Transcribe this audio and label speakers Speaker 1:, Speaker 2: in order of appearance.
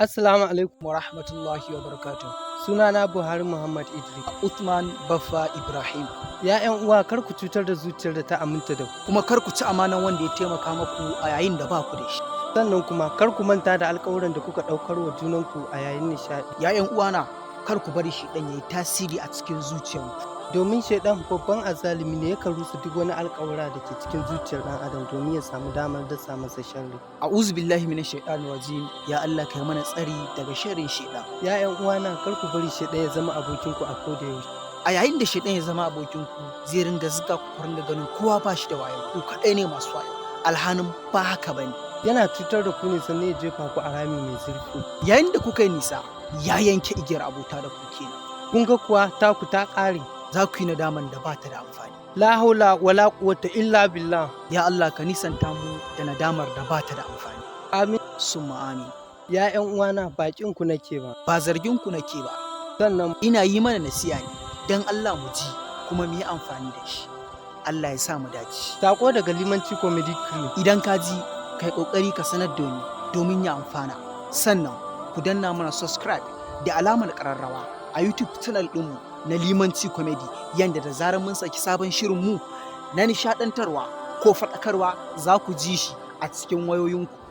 Speaker 1: Assalamu alaikum.
Speaker 2: wa rahmatullahi wa barakatuh.
Speaker 1: Sunana Buhari Muhammad Idris.
Speaker 2: Uthman Baffa Ibrahim.
Speaker 1: Ya ƴan uwa, kar ku cutar da zuciyar da ta aminta da ku.
Speaker 2: Kuma kar ku ci amanan wanda ya taimaka maku a yayin da ba ku da shi.
Speaker 1: Sannan kuma kar ku manta da alƙawuran da kuka ɗaukar wa junanku a yayin nishaɗi.
Speaker 2: Ya ƴan uwana, kar ku bari shi ɗan yayi tasiri a cikin zuciyarku.
Speaker 1: Domin shaiɗan babban azzalumi ne, yakan rusa duk wani alƙawura da ke cikin zuciyar ɗan adam domin ya samu damar dasa masa sharri.
Speaker 2: A'udhu billahi minash shaitanir rajim. Ya Allah kai mana tsari daga sharrin shaiɗan.
Speaker 1: Ya ƴan uwana, kar ku bari shaiɗan ya zama abokinku a koda yaushe.
Speaker 2: A yayin da shaiɗan ya zama abokinku, zai ringa zuga ku ringa ganin kowa ba shi da wayo, ku kaɗai ne masu wayo. Alhanin ba haka bane.
Speaker 1: Yana cutar da ku ne sannan ya jefa ku a rami mai zurfi.
Speaker 2: Yayin da kuka yi nisa, ya yanke igiyar abota da ku kenan.
Speaker 1: Kun ga kuwa taku ta ƙare.
Speaker 2: Za ku yi nadaman da ba ta da amfani.
Speaker 1: La haula wala quwwata illa billah.
Speaker 2: Ya Allah ka nisanta mu da nadamar da ba ta da amfani.
Speaker 1: Amin.
Speaker 2: Summa amin.
Speaker 1: Ya ƴan uwana, bakin ku nake ba.
Speaker 2: Ba zargin ku nake ba.
Speaker 1: Sannan
Speaker 2: Ina yi mana nasiha ne don Allah mu ji kuma mu yi amfani da shi. Allah ya sa mu dace.
Speaker 1: sako daga Limanci Comedy Crew.
Speaker 2: Idan ka ji, kai kokari ka sanar da ni domin ya amfana. Sannan ku danna mana subscribe da alamar ƙararrawa a YouTube channel ɗinmu na Limanci Comedy, yanda da zarar mun saki sabon shirin mu na nishaɗantarwa ko faɗakarwa za ku ji shi a cikin wayoyinku.